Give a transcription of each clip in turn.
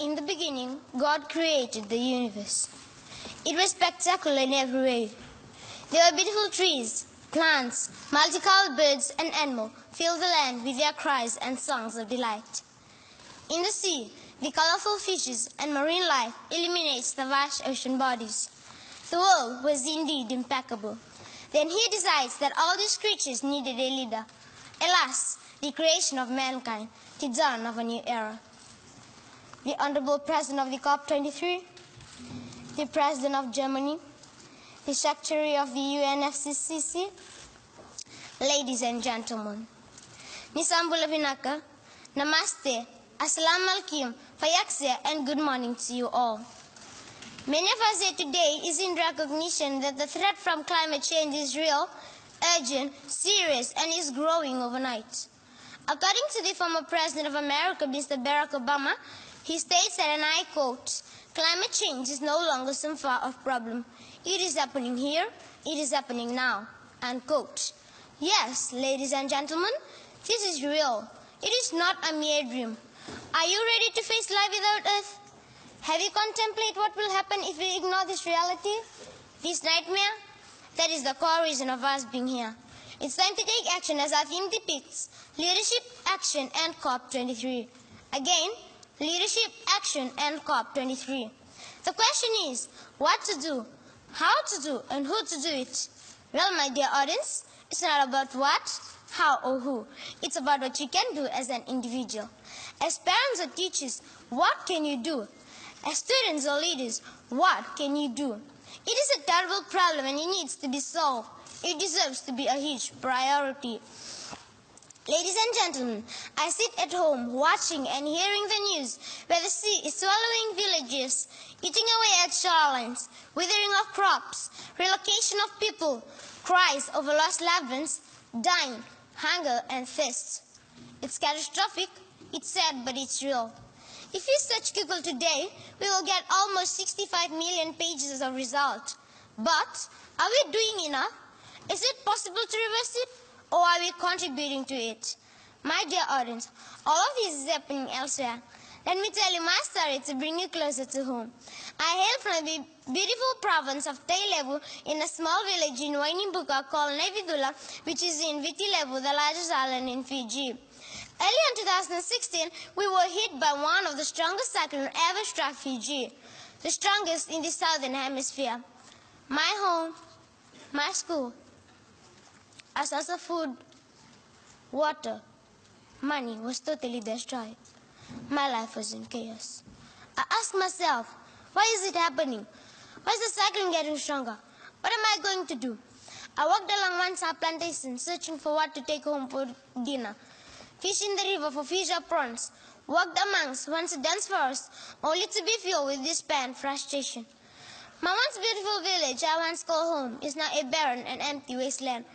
In the beginning, God created the universe. It was spectacular in every way. There were beautiful trees, plants, multicolored birds and animals filled the land with their cries and songs of delight. In the sea, the colorful fishes and marine life illuminates the vast ocean bodies. The world was indeed impeccable. Then he decides that all these creatures needed a leader. Alas, the creation of mankind, the dawn of a new era. The Honorable President of the COP23, the President of Germany, the Secretary of the UNFCCC, ladies and gentlemen. Nisambula Vinaka, Namaste, Assalamu alaikum, Fayaksya, and good morning to you all. Many of us here today is in recognition that the threat from climate change is real, urgent, serious, and is growing overnight. According to the former President of America, Mr. Barack Obama, he states that, and I quote, "Climate change is no longer some far-off problem. It is happening here, it is happening now," unquote. Yes, ladies and gentlemen, this is real. It is not a mere dream. Are you ready to face life without Earth? Have you contemplated what will happen if we ignore this reality, this nightmare? That is the core reason of us being here. It's time to take action as our theme depicts: leadership, action, and COP23. Again, leadership, action, and COP23. The question is, what to do, how to do, and who to do it? Well, my dear audience, it's not about what, how, or who. It's about what you can do as an individual. As parents or teachers, what can you do? As students or leaders, what can you do? It is a terrible problem and it needs to be solved. It deserves to be a huge priority. Ladies and gentlemen, I sit at home watching and hearing the news where the sea is swallowing villages, eating away at shorelines, withering of crops, relocation of people, cries over lost loved ones, dying, hunger and thirst. It's catastrophic, it's sad, but it's real. If we search Google today, we will get almost 65 million pages of results. But are we doing enough? Is it possible to reverse it? Or are we contributing to it? My dear audience, all of this is happening elsewhere. Let me tell you my story to bring you closer to home. I hail from the beautiful province of Tailevu in a small village in Wainimbuka called Nevidula, which is in Vitilevu, the largest island in Fiji. Early in 2016, we were hit by one of the strongest cyclones ever struck Fiji, the strongest in the southern hemisphere. My home, my school, a source of food, water, money was totally destroyed. My life was in chaos. I asked myself, why is it happening? Why is the cyclone getting stronger? What am I going to do? I walked along one side plantation searching for what to take home for dinner. Fished in the river for fish or prawns. Walked amongst once a dense forest, only to be filled with despair and frustration. My once beautiful village I once called home is now a barren and empty wasteland.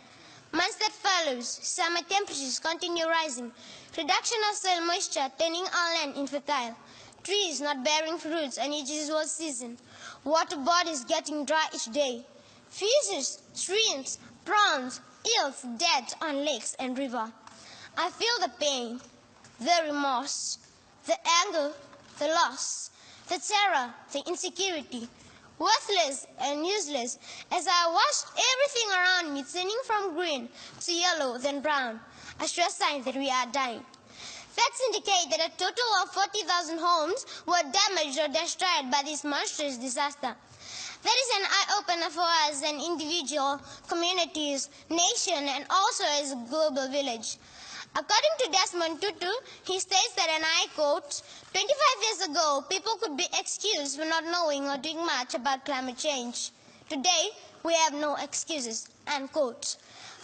Months that follows, summer temperatures continue rising, reduction of soil moisture turning our land infertile, trees not bearing fruits and it is worst season, water bodies getting dry each day, fishes, streams, prawns, eels dead on lakes and river. I feel the pain, the remorse, the anger, the loss, the terror, the insecurity, worthless and useless, as I watched everything around me turning from green to yellow, then brown, a sure sign that we are dying. Facts indicate that a total of 40,000 homes were damaged or destroyed by this monstrous disaster. That is an eye-opener for us as an individual, communities, nation, and also as a global village. According to Desmond Tutu, he states that, and I quote, 25 years ago, people could be excused for not knowing or doing much about climate change. Today, we have no excuses, unquote.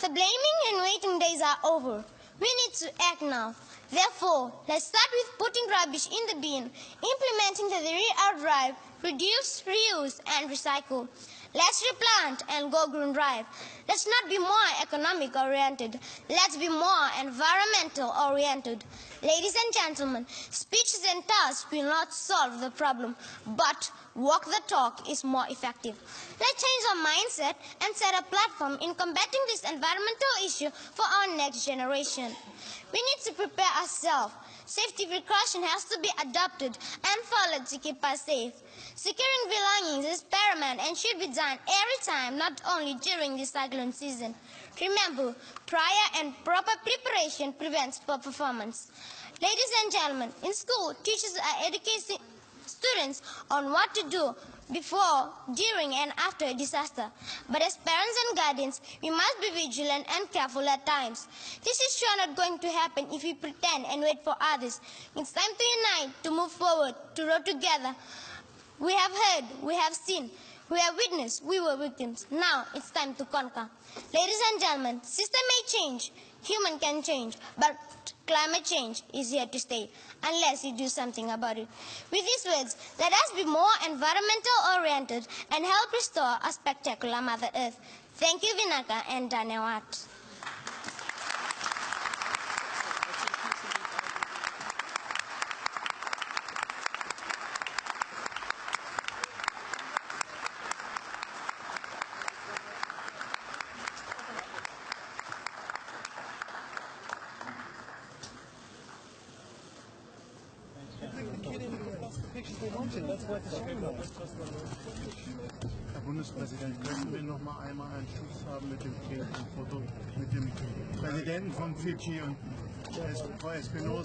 The blaming and waiting days are over. We need to act now. Therefore, let's start with putting rubbish in the bin, implementing the Re-Out Drive, reduce, reuse, and recycle. Let's replant and go green drive. Let's not be more economic oriented. Let's be more environmental oriented. Ladies and gentlemen, speeches and tasks will not solve the problem, but walk the talk is more effective. Let's change our mindset and set a platform in combating this environmental issue for our next generation. We need to prepare ourselves. safety precaution has to be adopted and followed to keep us safe. Securing belongings is paramount and should be done every time, not only during the cyclone season. Remember, prior and proper preparation prevents poor performance. Ladies and gentlemen, in school, teachers are educating students on what to do before, during, and after a disaster. But as parents and guardians, we must be vigilant and careful at times. This is sure not going to happen if we pretend and wait for others. It's time to unite, to move forward, to row together. We have heard, we have seen, we have witnessed, we were victims. Now it's time to conquer. Ladies and gentlemen, system may change, human can change, but climate change is here to stay unless you do something about it. With these words, let us be more environmental oriented and help restore a spectacular Mother Earth. Thank you, Vinaka and Dhanyawad. Herr Bundespräsident, könnten wir noch mal einmal einen Schuss haben mit dem Foto mit dem Präsidenten von Fidschi und Frau Espinosa?